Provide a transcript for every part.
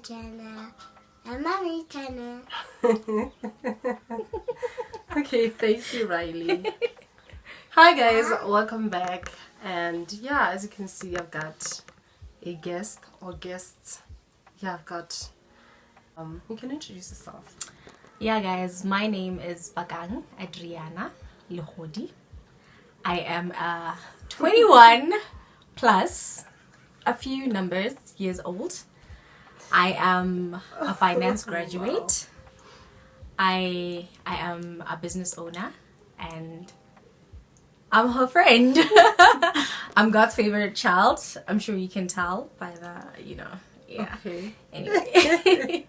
channel and Mommy channel. Okay, thank you, Riley. Hi guys, welcome back. And yeah, as you can see, I've got a guest or guests. Yeah, I've got you can introduce yourself. Yeah guys, my name is Bakang Adriana Lehodi. I am 21 plus a few numbers years old. I am a finance graduate. I am a business owner and I'm her friend. I'm God's favorite child. I'm sure you can tell by the, yeah. Okay. Anyway.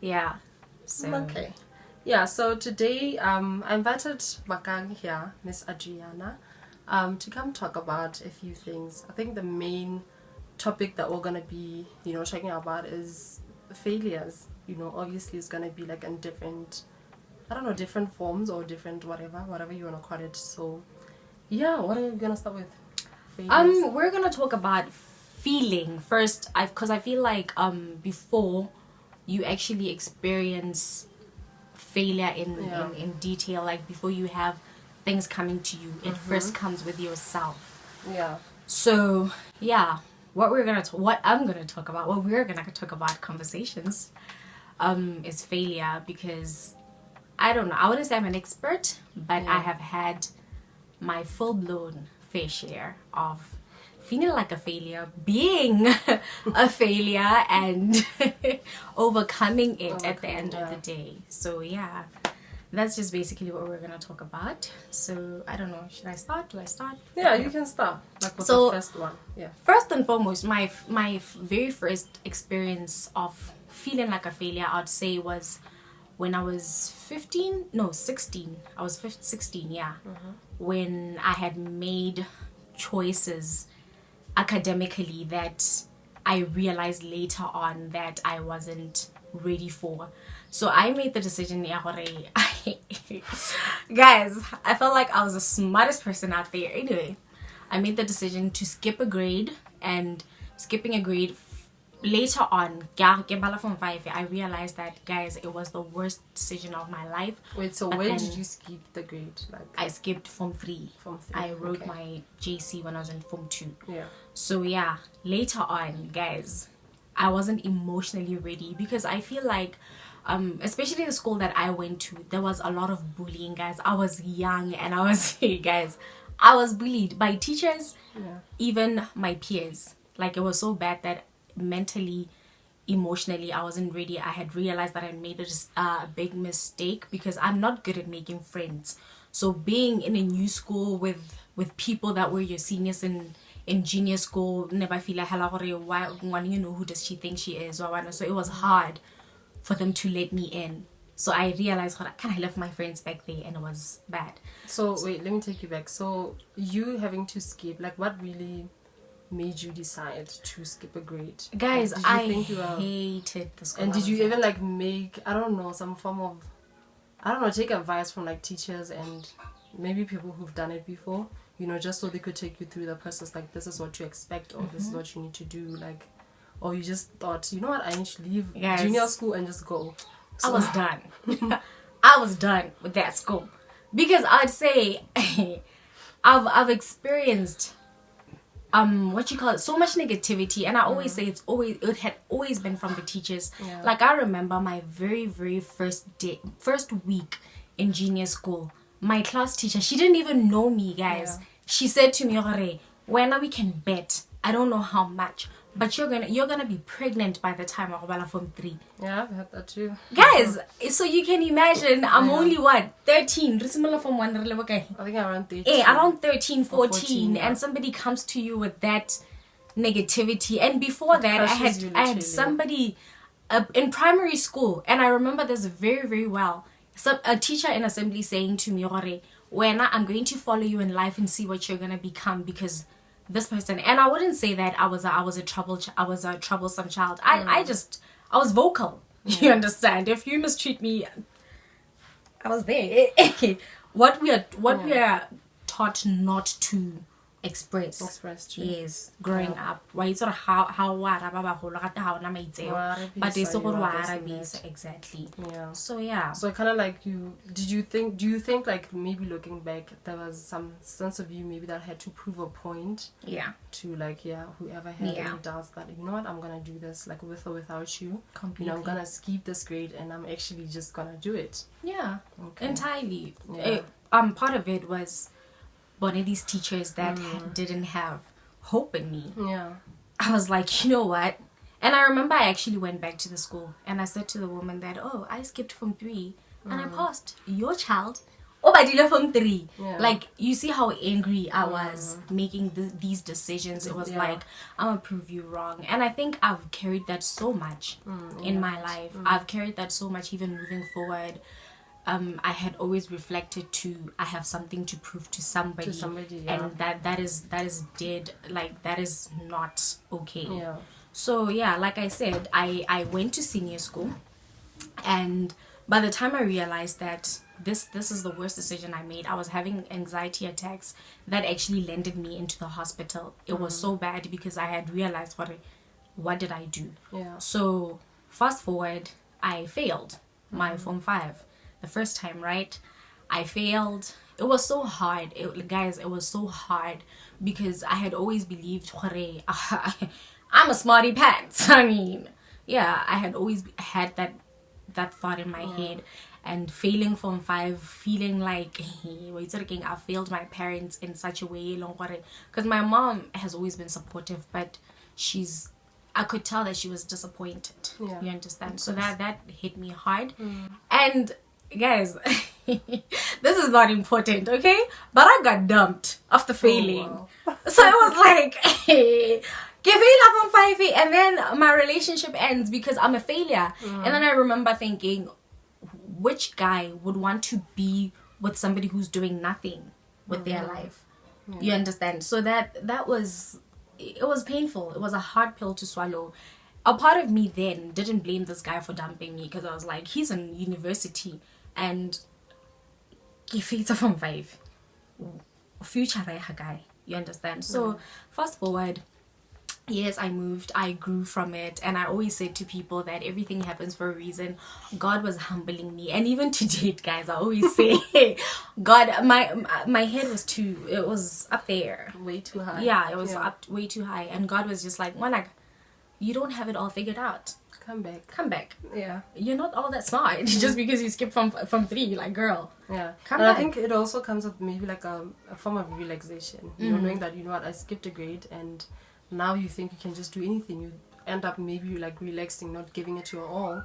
Yeah. So. Okay. Yeah, so today I invited Bakang here, Miss Adriana, to come talk about a few things. I think the main topic that we're gonna be, checking about is failures. Obviously it's gonna be like in different, different forms or different whatever you wanna call it. So yeah, what are you gonna start with? Failures? We're gonna talk about feeling first, because I feel like before you actually experience failure in detail, like before you have things coming to you, it first comes with yourself. Yeah. So yeah, what we're gonna talk about conversations is failure, because I don't know, I wouldn't say I'm an expert, but I have had my full-blown fair share of feeling like a failure, being a failure, and overcoming it at the end of the day. So yeah, that's just basically what we're gonna talk about. So I don't know, should I start? Do I start? Yeah, you can start. Like with the first one. Yeah. First and foremost, my very first experience of feeling like a failure, I'd say, was when I was 16. I was 16, yeah. When I had made choices academically that I realized later on that I wasn't ready for. So I made the decision, guys, I felt like I was the smartest person out there. Anyway, I made the decision to skip a grade, and skipping a grade later on, I realized that, guys, it was the worst decision of my life. Wait, so when did you skip the grade? Like, I skipped Form 3. I wrote my JC when I was in Form 2. Yeah. So yeah, later on, guys, I wasn't emotionally ready, because I feel like especially the school that I went to, there was a lot of bullying, guys. I was young and I was I was bullied by teachers, even my peers. Like, it was so bad that mentally, emotionally, I wasn't ready. I had realized that I made a big mistake, because I'm not good at making friends. So being in a new school with people that were your seniors in junior school, never feel like, who does she think she is? So it was hard for them to let me in. So I realized, can I left my friends back there, and it was bad. So wait, let me take you back. So you having to skip, like, what really made you decide to skip a grade? Guys, like, I hated the school. And did you even like make, some form of, take advice from like teachers and maybe people who've done it before, just so they could take you through the process, like, this is what you expect, or this is what you need to do, like, or you just thought, you know what, I need to leave junior school and just go. So, I was done. I was done with that school, because I'd say I've experienced so much negativity, and I always say it had always been from the teachers. Like, I remember my very, very first week in junior school, my class teacher, she didn't even know me, guys. She said to me, when we can bet, I don't know how much, but you're gonna be pregnant by the time of Form 3. Yeah, I've had that too. Guys, so you can imagine, I'm only 13. From 1, I think around 13. Around 13, 14, and somebody comes to you with that negativity. And before that, I had somebody in primary school, and I remember this very, very well. A teacher in assembly saying to me, "When I'm going to follow you in life and see what you're gonna become, because this person." And I wouldn't say that I was a troublesome child. I was vocal. You understand? If you mistreat me, I was there. What we are taught not to Express, true. Yes, growing up. Why sort of how wa araba bagolo gate ha ona maitseo. But it's so good wa arabisa, exactly. Yeah. So yeah. So kind of like do you think like maybe looking back there was some sense of you maybe that had to prove a point Yeah. to like whoever had any doubts that you know what, I'm gonna do this like with or without you. Completely. You know, I'm gonna skip this grade and I'm actually just gonna do it. Yeah. Okay. Entirely. Yeah. Part of it was one of these teachers that didn't have hope in me. Yeah. I was like, you know what? And I remember I actually went back to the school and I said to the woman that, oh, I skipped from 3 and I passed. Your child, oh, but you from 3. Yeah. Like, you see how angry I was making these decisions. It was like, I'm gonna prove you wrong. And I think I've carried that so much in my life. I've carried that so much even moving forward. I had always reflected to I have something to prove to somebody, yeah. and that is dead. Like, that is not okay. Yeah. So yeah, like I said, I went to senior school, and by the time I realized that this is the worst decision I made, I was having anxiety attacks that actually landed me into the hospital. It was so bad because I had realized what did I do. Yeah. So fast forward, I failed my Form 5 the first time, right? I failed. It was so hard. Guys, it was so hard because I had always believed I'm a smarty pants. I mean, yeah, I had always had that thought in my head, and failing Form 5, feeling like I failed my parents in such a way, because my mom has always been supportive, but I could tell that she was disappointed. Yeah. You understand? So that hit me hard. And guys, this is not important, okay? But I got dumped after failing. Oh, wow. So it was like, hey, give it up on 5, and then my relationship ends because I'm a failure. And then I remember thinking, which guy would want to be with somebody who's doing nothing with their life? You understand? So that was, it was painful. It was a hard pill to swallow. A part of me then didn't blame this guy for dumping me because I was like, he's in university and it's from 5 future guy. You understand? So fast forward, yes, I moved, I grew from it, and I always said to people that everything happens for a reason. God was humbling me, and even to date, guys, I always say God, my head was it was up there, way too high. Yeah, it was up way too high, and God was just like, you don't have it all figured out. Come back. Yeah. You're not all that smart just because you skipped from 3. Like, girl. Yeah. Come and back. I think it also comes with maybe like a form of relaxation. You know, knowing that, you know what, I skipped a grade and now you think you can just do anything. You end up maybe like relaxing, not giving it your all.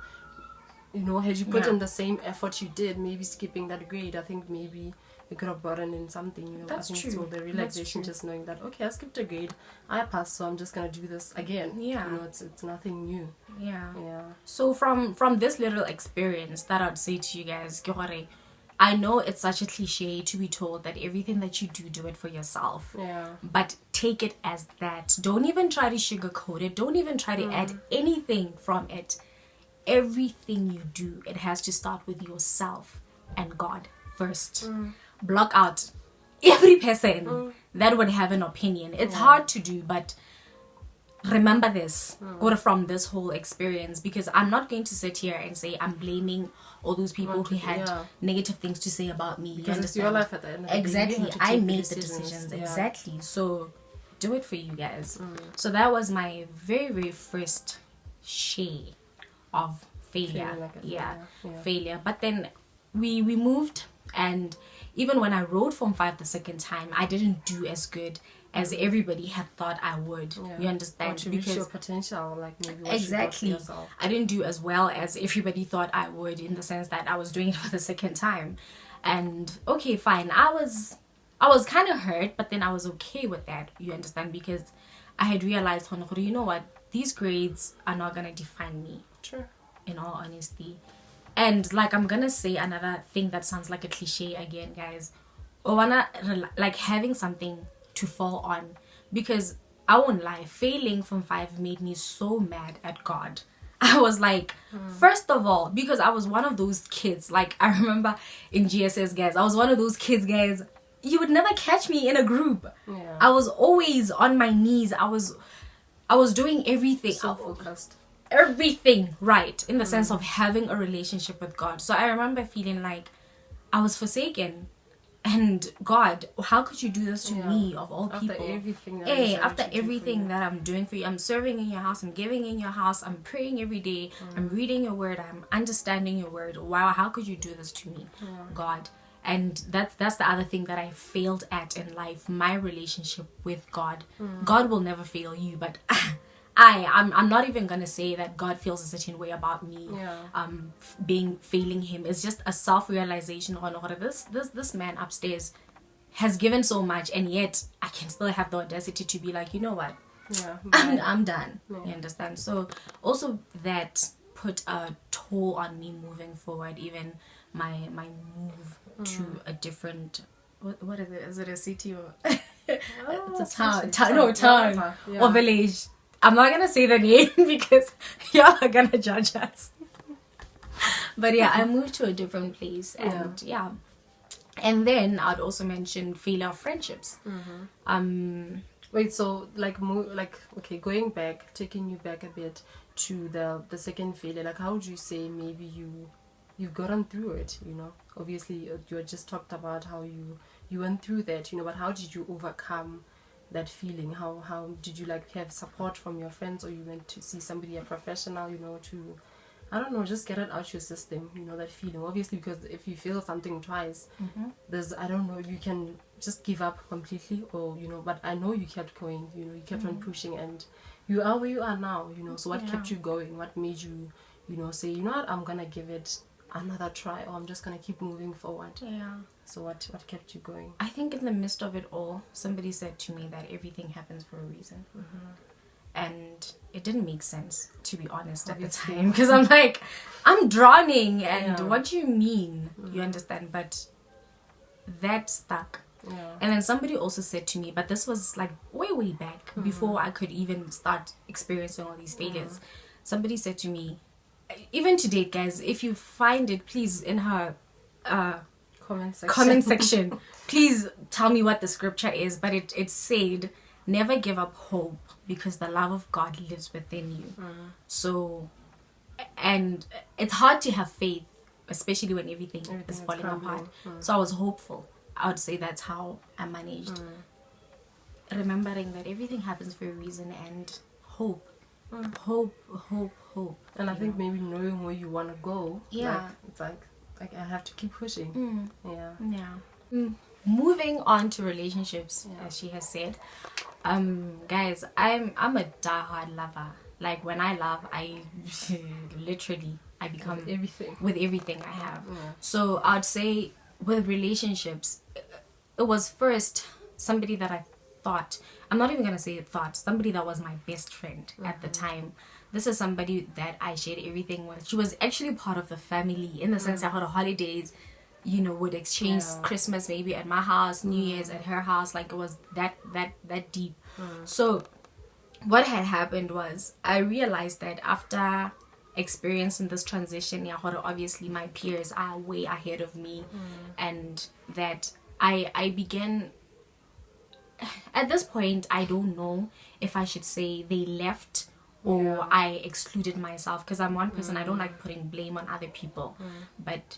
You know, had you put in the same effort you did, maybe skipping that grade, I think maybe you could have brought in something, you know. That's I think true. So the relaxation, just knowing that, okay, I skipped a grade, I passed, so I'm just gonna do this again. Yeah. You know, it's nothing new. Yeah. Yeah. So from this little experience, that I'd say to you guys, I know it's such a cliche to be told that everything that you do it for yourself. Yeah. But take it as that. Don't even try to sugarcoat it. Don't even try to add anything from it. Everything you do, it has to start with yourself and God first. Block out every person that would have an opinion. It's hard to do, but remember this, go from this whole experience, because I'm not going to sit here and say I'm blaming all those people who had negative things to say about me. Because it's your life at the end of the day. Exactly. I made the decisions. Yeah. Exactly. So do it for you guys. So that was my very, very first share of failure. Like Failure. But then we moved, and even when I wrote Form 5 the second time, I didn't do as good as everybody had thought I would. You understand? Or to reach your potential, like maybe what exactly. you thought yourself. I didn't do as well as everybody thought I would, in the sense that I was doing it for the second time. And okay, fine. I was kind of hurt, but then I was okay with that. You understand? Because I had realized, you know what? These grades are not gonna define me. True. In all honesty. And like, I'm gonna say another thing that sounds like a cliche again, guys. Like having something to fall on, because I won't lie, failing Form 5 made me so mad at God. I was like, first of all, because I was one of those kids, like I remember in GSS, guys, I was one of those kids, guys, you would never catch me in a group. Yeah. I was always on my knees. I was doing everything. So focused. Everything right in the sense of having a relationship with God. So I remember feeling like I was forsaken. And God, how could you do this to me of all people? After everything that I'm doing for you, I'm serving in your house, I'm giving in your house, I'm praying every day, I'm reading your word, I'm understanding your word. Wow, how could you do this to me, God? And that's the other thing that I failed at in life, my relationship with God. God will never fail you, but I'm not even gonna say that God feels a certain way about me. Failing him. It's just a self-realization on this man upstairs has given so much, and yet I can still have the audacity to be like, you know what? I'm done. You understand? So also that put a toll on me moving forward. Even my move to a different, what is it? Is it a city or it's a town or village? I'm not gonna say the name because y'all are gonna judge us. But yeah, I moved to a different place, and and then I'd also mention failure of friendships. Wait, so okay, going back, taking you back a bit to the second failure, like how would you say maybe you've gotten through it? You know, obviously you had just talked about how you went through that, you know, but how did you overcome that feeling? How did you have support from your friends, or you went to see somebody, a professional, you know, to, I don't know, just get it out your system, you know, that feeling? Obviously, because if you feel something twice, there's, I don't know, you can just give up completely, or, you know, but I know you kept going, you know, you kept on pushing, and you are where you are now, you know. So what kept you going? What made you, you know, say, you know what, I'm gonna give it another try, or I'm just gonna keep moving forward? So what kept you going? I think in the midst of it all, somebody said to me that everything happens for a reason. And it didn't make sense, to be honest, at the time, because I'm like, I'm drowning, and what do you mean? You understand? But that stuck. And then somebody also said to me, but this was like way back, before I could even start experiencing all these failures. Somebody said to me, even today, guys, if you find it, please, in her comment section, please tell me what the scripture is. But it said, never give up hope, because the love of God lives within you. So, and it's hard to have faith, especially when everything is falling apart. So I was hopeful. I would say that's how I managed. Remembering that everything happens for a reason, and hope. And I think maybe knowing where you want to go, it's like I have to keep pushing. Moving on to relationships, as she has said, guys, I'm a diehard lover. Like, when I love, I literally become with everything I have. So I'd say with relationships, it was first somebody that I thought, I'm not even gonna say thought, somebody that was my best friend at the time. This is somebody that I shared everything with. She was actually part of the family, in the sense that on the holidays, you know, would exchange Christmas maybe at my house, New Year's at her house. Like, it was that deep. So what had happened was, I realized that after experiencing this transition, obviously my peers are way ahead of me, and that I began, at this point, I don't know if I should say they left or I excluded myself, because I'm one person, I don't like putting blame on other people, but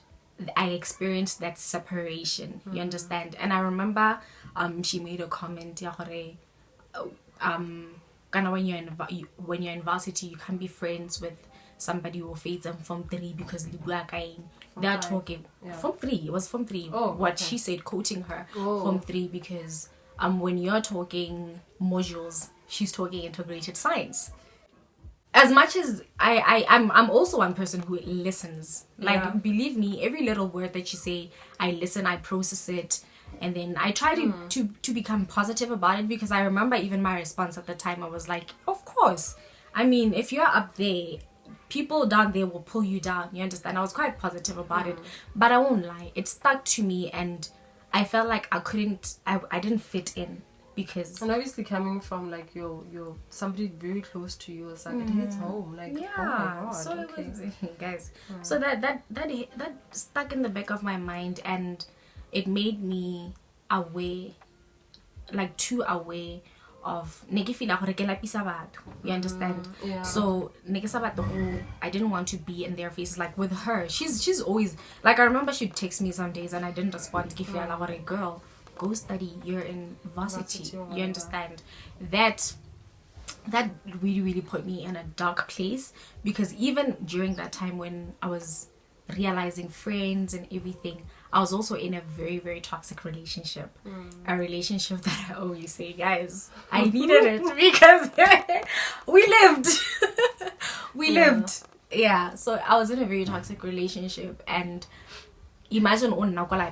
I experienced that separation, you understand? And I remember she made a comment, when you're in varsity, you can't be friends with somebody who fades in Form 3 because they're talking Form 3. It was Form 3. She said, quoting her, Form 3, because when you're talking modules, she's talking integrated science. As much as I'm also one person who listens. Like, believe me, every little word that you say, I listen, I process it, and then I try to become positive about it, because I remember even my response at the time, I was like, of course. I mean, if you're up there, people down there will pull you down, you understand? I was quite positive about it, but I won't lie, it stuck to me, and I felt like I didn't fit in. Because, and obviously coming from like your somebody very close to you, it's like it hits home, like, oh my God. So it was, guys, so that stuck in the back of my mind, and it made me aware, like too aware of you understand? Yeah. So I didn't want to be in their faces. Like with her, she's always like, I remember she'd text me some days and I didn't respond. Girl, go study, you're in varsity. You understand? That really, really put me in a dark place, because even during that time when I was realizing friends and everything, I was also in a very, very toxic relationship. A relationship that I always say, guys, I needed it because we lived. Yeah, so I was in a very toxic relationship, and imagine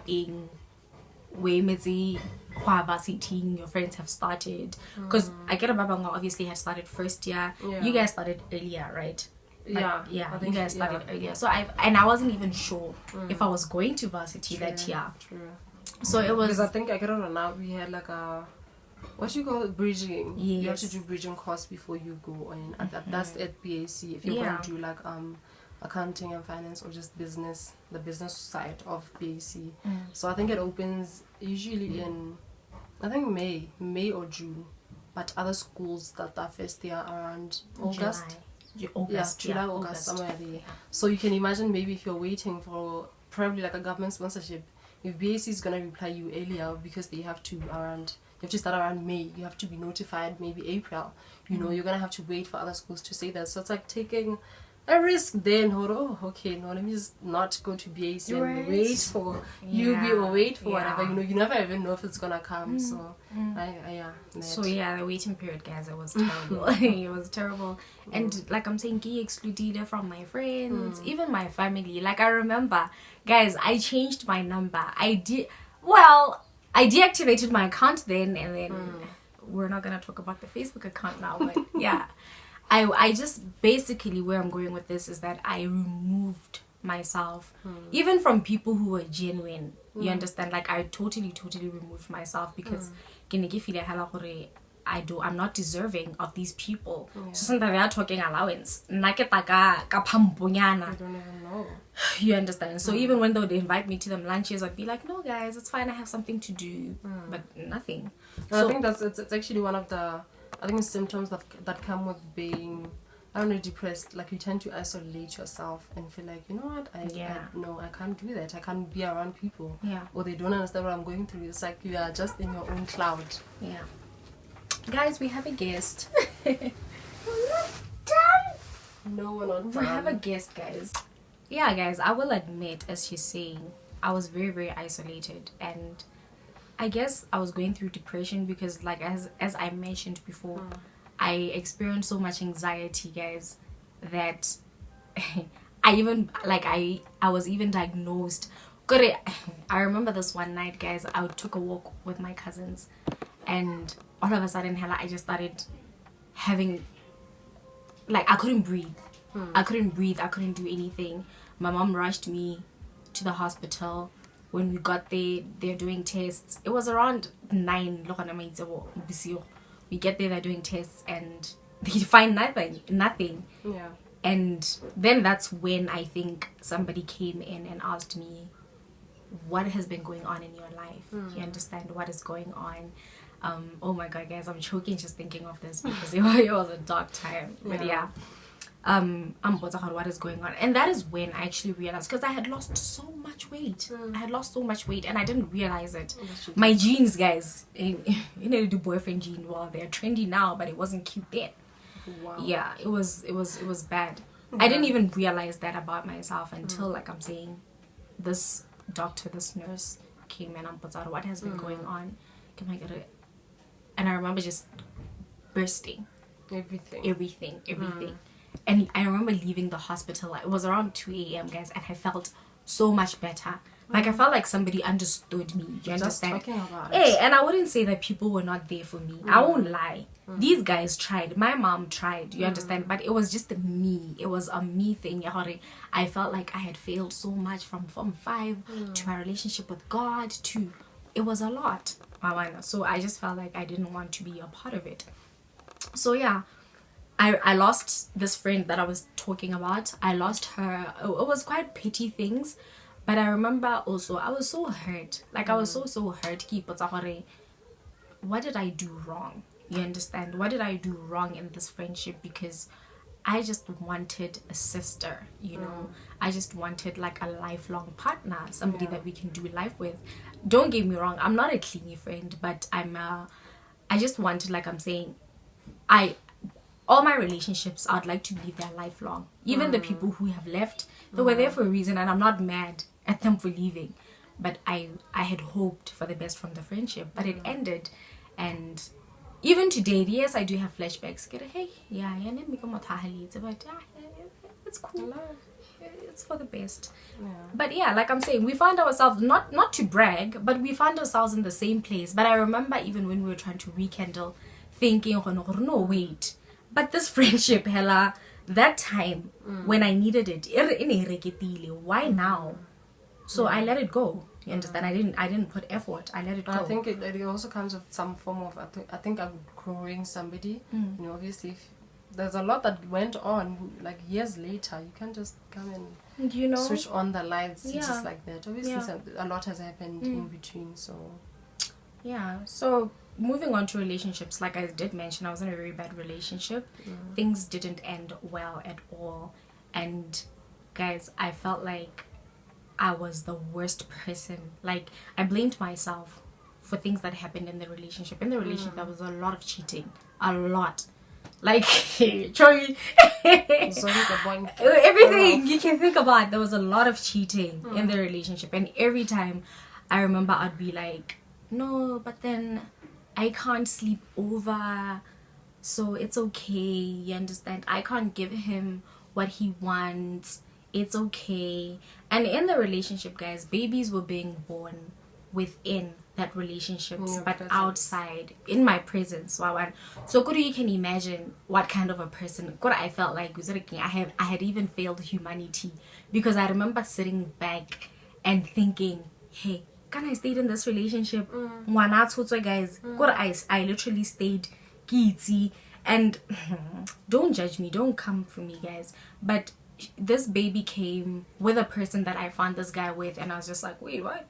being way varsity, your friends have started, because I get a Babanga obviously had started first year. You guys started earlier, right? Yeah, You guys started earlier, so I wasn't even sure if I was going to varsity that year. So it was, because I think I get on now, we had like a, what do you call it, bridging. Yes. You have to do bridging course before you go in, and that's at BAC if you're going to do like accounting and finance, or just business, the business side of BAC. So I think it opens usually in, I think May or June, but other schools that are first year around August. July, August, somewhere there. So you can imagine, maybe if you're waiting for probably like a government sponsorship, if BAC is gonna reply you earlier, because they have to start around May, you have to be notified maybe April. You know, you're gonna have to wait for other schools to say that. So it's like taking a risk then. Oh, okay, no, let me just not go to BAC and wait for UB or wait for whatever. You know, you never even know if it's gonna come. So so the waiting period, guys, it was terrible. It was terrible. And like I'm saying, I excluded from my friends, even my family. Like I remember, guys, I changed my number. I deactivated my account then, and then we're not gonna talk about the Facebook account now, but yeah. I just basically, where I'm going with this is that I removed myself even from people who were genuine. You understand? Like I totally removed myself, because I'm not deserving of these people. So sometimes they are talking allowance. I don't even know. You understand? So even when they would invite me to them lunches, I'd be like, no guys, it's fine, I have something to do. But nothing. So I think it's actually one of the symptoms that come with being, I don't know, depressed. Like you tend to isolate yourself and feel like, you know what, I can't do that. I can't be around people. Or they don't understand what I'm going through. It's like you are just in your own cloud. Guys, we have a guest. No, we're not We have a guest, guys. Guys, I will admit, as she's saying, I was very, very isolated, and I guess I was going through depression because, like, as I mentioned before, I experienced so much anxiety, guys, that I was even diagnosed. I remember this one night, guys, I took a walk with my cousins, and all of a sudden, I just started having, like, I couldn't breathe. I couldn't do anything. My mom rushed me to the hospital. When we got there, they're doing tests. It was around 9. We get there, they're doing tests, and they find nothing. And then that's when I think somebody came in and asked me, what has been going on in your life? You understand what is going on? Oh my god, guys, I'm choking just thinking of this, because it was a dark time. But what is going on? And that is when I actually realized, because I had lost so much weight. And I didn't realize it. My jeans, guys, you know, the boyfriend jean, well, they're trendy now, but it wasn't cute then. It was bad. I didn't even realize that about myself until, like I'm saying, this doctor, this nurse came in and put out what has been going on. And I remember just bursting. Everything. And I remember leaving the hospital. It was around 2 a.m., guys, and I felt so much better. Like I felt like somebody understood me. You understand? Just talking about it. And I wouldn't say that people were not there for me. I won't lie. These guys tried. My mom tried. You understand? But it was just me. It was a me thing. I felt like I had failed so much from Form 5 to my relationship with God to, it was a lot. So I just felt like I didn't want to be a part of it. So I lost this friend that I was talking about. I lost her. It was quite petty things, But I remember also I was so hurt. Like I was so hurt. What did I do wrong? You understand? What did I do wrong in this friendship? Because I just wanted a sister, you know. I just wanted like a lifelong partner, somebody that we can do life with. Don't get me wrong, I'm not a clingy friend, but I just wanted, like I'm saying, all my relationships I'd like to live their lifelong. Even the people who have left, they were there for a reason, and I'm not mad at them for leaving. But I had hoped for the best from the friendship, but it ended. And even today, yes, I do have flashbacks. Hey, yeah, but it's cool. It's for the best. Yeah. But yeah, like I'm saying, we found ourselves, not to brag, but we found ourselves in the same place. But I remember even when we were trying to rekindle, thinking, no, wait. But this friendship, hella, that time when I needed it, why now? So I let it go. You understand? I didn't put effort. I let it go. I think it also comes with some form of I think I'm growing somebody. You know, obviously, if there's a lot that went on like years later. You can't just come and switch on the lights just like that. Obviously, a lot has happened in between. So yeah. So moving on to relationships, like I did mention, I was in a very bad relationship. Things didn't end well at all, and guys, I felt like I was the worst person. Like, I blamed myself for things that happened in the relationship. In the relationship, there was a lot of cheating. A lot. Like, Troy, everything you can think about. There was a lot of cheating in the relationship. And every time I remember, I'd be like, no, but then I can't sleep over. So it's okay. You understand? I can't give him what he wants. It's okay. And in the relationship, guys, babies were being born within that relationship, but outside, in my presence. So you can imagine what kind of a person I felt like. I had even failed humanity, because I remember sitting back and thinking, hey, can I stay in this relationship? Guys, I literally stayed kitty. And don't judge me, don't come for me, guys, but this baby came with a person that I found this guy with, and I was just like, wait, what?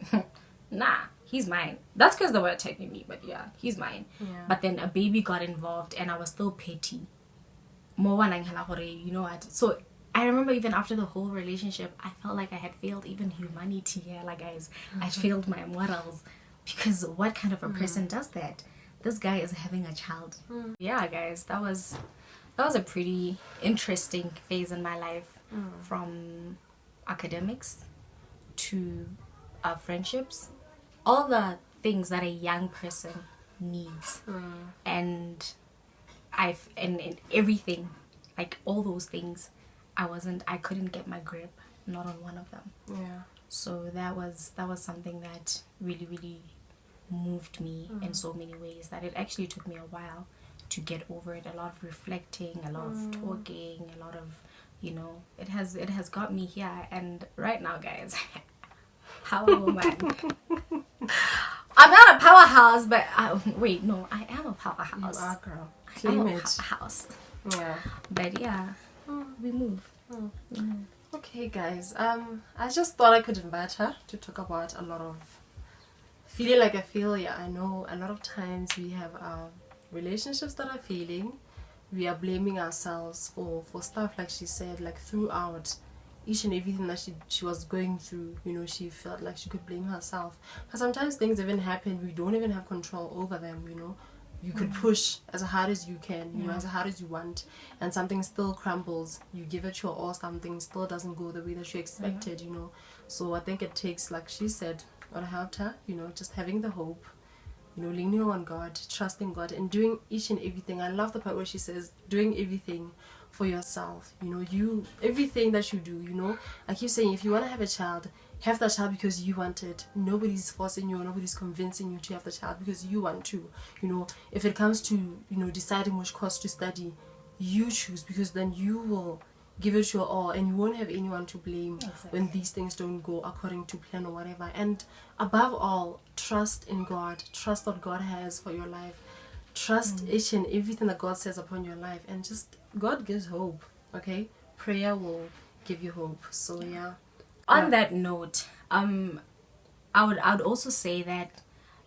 Nah, he's mine. That's because they were attacking me, but yeah, he's mine. But then a baby got involved, and I was still petty. You know what? So I remember even after the whole relationship, I felt like I had failed even humanity. Yeah, like, guys, I failed my morals, because what kind of a person does that? This guy is having a child. Yeah, guys, that was a pretty interesting phase in my life, from academics to friendships, all the things that a young person needs, and and everything, like all those things, I couldn't get my grip, not on one of them. Yeah. So that was something that really, really moved me in so many ways, that it actually took me a while to get over it. A lot of reflecting, a lot of talking, a lot of, it has got me here. And right now, guys, power woman. I'm not a powerhouse, but wait, no, I am a powerhouse. You are, girl. I am a powerhouse. Yeah. But yeah, we move. Okay, guys. I just thought I could invite her to talk about a lot of feeling like a failure. I know a lot of times we have relationships that are failing. We are blaming ourselves for stuff, like she said, like throughout each and everything that she was going through. She felt like she could blame herself. But sometimes things even happen, we don't even have control over them. You could push as hard as you can, as hard as you want, and something still crumbles. You give it your all, something still doesn't go the way that you expected. So I think it takes, like she said, what helped her, just having the hope, leaning on God, trusting God, and doing each and everything. I love the part where she says, doing everything for yourself. Everything that you do, I keep saying, if you want to have a child, have that child because you want it. Nobody's forcing you, nobody's convincing you to have the child, because you want to. If it comes to, deciding which course to study, you choose, because then you will give it your all, and you won't have anyone to blame when these things don't go according to plan or whatever. And above all, trust in God. Trust what God has for your life. Trust each and everything that God says upon your life, and just God gives hope. Okay, prayer will give you hope. So yeah. On that note, I would also say that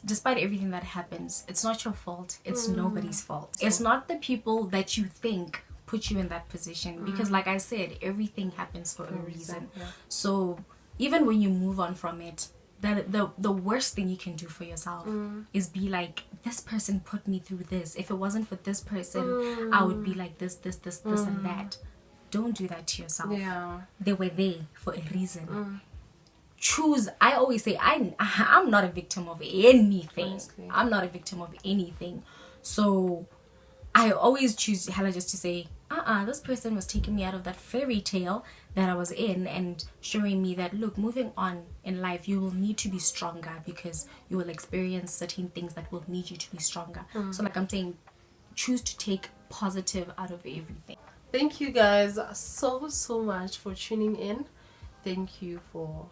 despite everything that happens, it's not your fault. It's nobody's fault. It's not the people that you think put you in that position, because like I said, everything happens for a reason. Yeah. So even when you move on from it, the worst thing you can do for yourself is be like, this person put me through this. If it wasn't for this person, I would be like this and that. Don't do that to yourself. Yeah. They were there for a reason. Choose. I always say I'm not a victim of anything. Honestly. I'm not a victim of anything. So I always choose hella just to say, this person was taking me out of that fairy tale that I was in and showing me that, look, moving on in life, you will need to be stronger, because you will experience certain things that will need you to be stronger. So like I'm saying, choose to take positive out of everything. Thank you guys so much for tuning in. Thank you for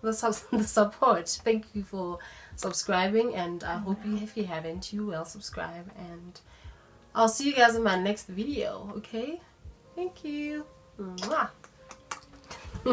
the support. Thank you for subscribing, and I hope if you haven't, you will subscribe, and I'll see you guys in my next video. Okay, thank you. Mwah.